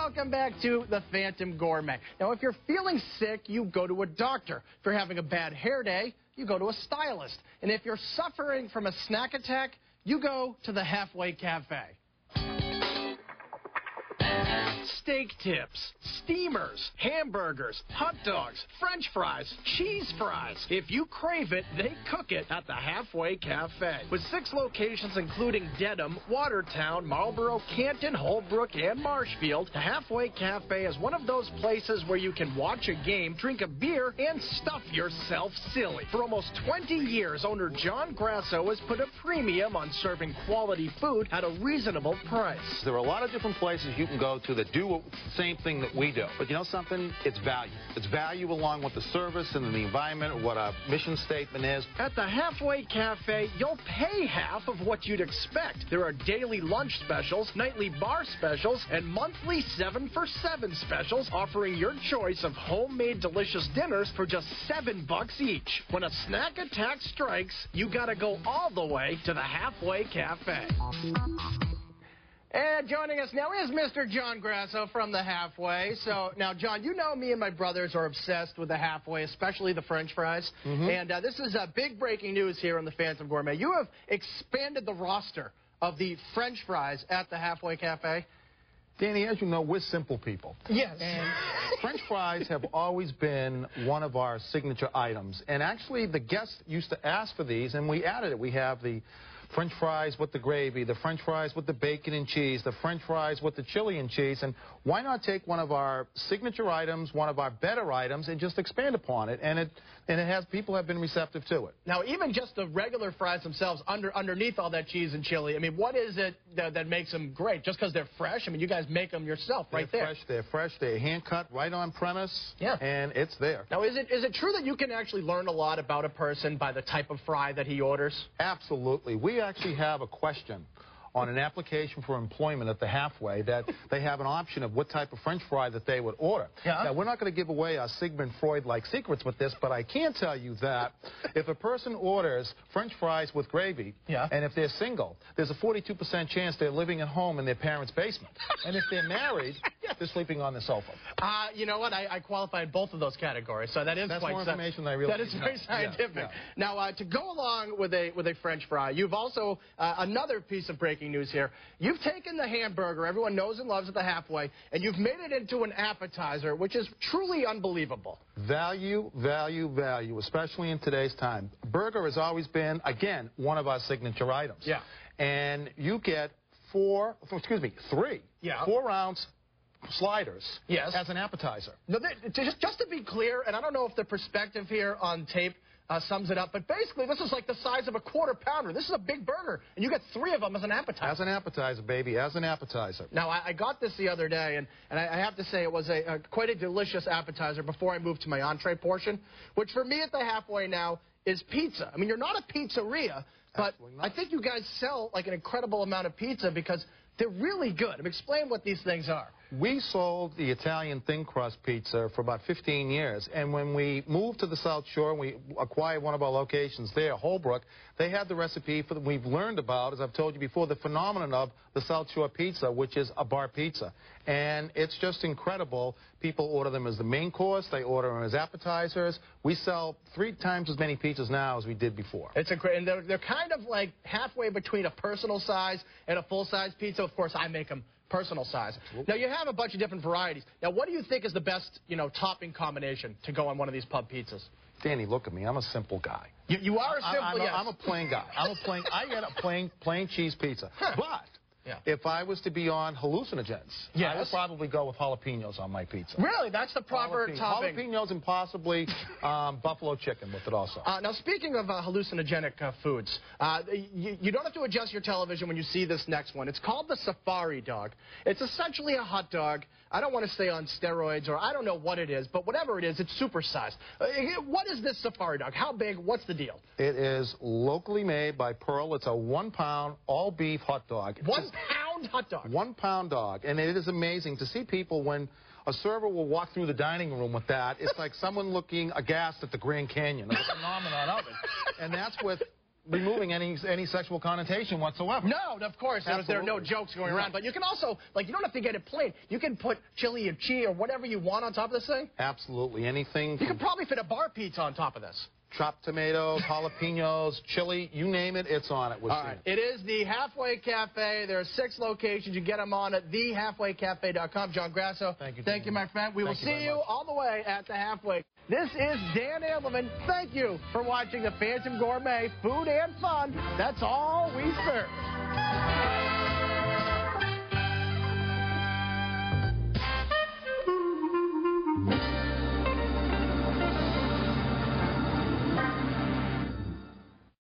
welcome back to the Phantom Gourmet. Now, if you're feeling sick, you go to a doctor. If you're having a bad hair day, you go to a stylist. And if you're suffering from a snack attack, you go to the Halfway Cafe. Steak tips, steamers, hamburgers, hot dogs, French fries, cheese fries. If you crave it, they cook it at the Halfway Cafe. With 6 locations including Dedham, Watertown, Marlboro, Canton, Holbrook, and Marshfield, the Halfway Cafe is one of those places where you can watch a game, drink a beer, and stuff yourself silly. For almost 20 years, owner John Grasso has put a premium on serving quality food at a reasonable price. There are a lot of different places you can go to that do the same thing that we do. But you know something? It's value. It's value along with the service and the environment, or what our mission statement is. At the Halfway Cafe, you'll pay half of what you'd expect. There are daily lunch specials, nightly bar specials, and monthly 7 for $7 specials, offering your choice of homemade delicious dinners for just $7 each. When a snack attack strikes, you gotta go all the way to the Halfway Cafe. And joining us now is Mr. John Grasso from the Halfway. So, now, John, you know me and my brothers are obsessed with the Halfway, especially the French fries. And this is big breaking news here on the Phantom Gourmet. You have expanded the roster of the French fries at the Halfway Cafe. Danny, as you know, we're simple people. Yes. And French fries have always been one of our signature items. And actually, the guests used to ask for these, and we added it. We have the French fries with the gravy, the French fries with the bacon and cheese, the French fries with the chili and cheese. And why not take one of our signature items, one of our better items, and just expand upon it? And people have been receptive to it. Now, even just the regular fries themselves, underneath all that cheese and chili, I mean, what is it that makes them great? Just because they're fresh? I mean, you guys make them yourself right there. They're fresh, they're hand-cut right on premise, and it's there. Now, is it true that you can actually learn a lot about a person by the type of fry that he orders? Absolutely. We actually have a question on an application for employment at the Halfway that they have an option of what type of French fry that they would order. Now, we're not going to give away our Sigmund Freud-like secrets with this, but I can tell you that if a person orders French fries with gravy, and if they're single, there's a 42% chance they're living at home in their parents' basement. And if they're married, they're sleeping on the sofa. You know what? I qualify in both of those categories, so that's more information than I really That is very scientific. Now, to go along with a French fry, you've also, another piece of breaking news here. You've taken the hamburger everyone knows and loves at the Halfway, and you've made it into an appetizer, which is truly unbelievable. Value, value, value, especially in today's time. Burger has always been, again, one of our signature items. And you get 3 4-ounce sliders as an appetizer. Now, just to be clear, and I don't know if the perspective here on tape sums it up, but basically this is like the size of a quarter-pounder. This is a big burger, and you get 3 of them as an appetizer. As an appetizer, baby, as an appetizer. Now, I got this the other day, and I have to say it was quite a delicious appetizer before I moved to my entree portion, which for me at the Halfway now is pizza. I mean, you're not a pizzeria, but I think you guys sell like an incredible amount of pizza because they're really good. I mean, explain what these things are. We sold the Italian thin crust pizza for about 15 years, and when we moved to the South Shore and we acquired one of our locations there, Holbrook, they had the recipe for we've learned about, as I've told you before, the phenomenon of the South Shore pizza, which is a bar pizza. And it's just incredible. People order them as the main course. They order them as appetizers. We sell 3 times as many pizzas now as we did before. It's and they're kind of like halfway between a personal size and a full-size pizza. Of course, I make them personal size. Now, you have a bunch of different varieties. Now, what do you think is the best, topping combination to go on one of these pub pizzas? Danny, look at me. I'm a simple guy. You are a simple, yes. I'm a plain guy. I get a plain cheese pizza. But if I was to be on hallucinogens, I would probably go with jalapenos on my pizza. Really? That's the proper topping? Jalapenos and possibly buffalo chicken with it also. Now, speaking of hallucinogenic foods, you don't have to adjust your television when you see this next one. It's called the Safari Dog. It's essentially a hot dog. I don't want to say on steroids, or I don't know what it is, but whatever it is, it's supersized. What is this Safari Dog? How big? What's the deal? It is locally made by Pearl. It's a 1-pound all-beef hot dog. 1-pound hot dog? 1-pound dog. And it is amazing to see people when a server will walk through the dining room with that. It's like someone looking aghast at the Grand Canyon. The phenomenon of it. And that's with removing any sexual connotation whatsoever. No, of course. There are no jokes going around. But you can also, like, you don't have to get it plain. You can put chili or cheese or whatever you want on top of this thing. Absolutely. Anything. You could probably fit a bar pizza on top of this. Chopped tomatoes, jalapenos, chili, you name it, it's on it. All right. It is the Halfway Cafe. There are 6 locations. You get them on at thehalfwaycafe.com. John Grasso. Thank you. Thank you, my friend. We will see you all the way at the Halfway. This is Dan Edelman. Thank you for watching the Phantom Gourmet. Food and fun. That's all we serve.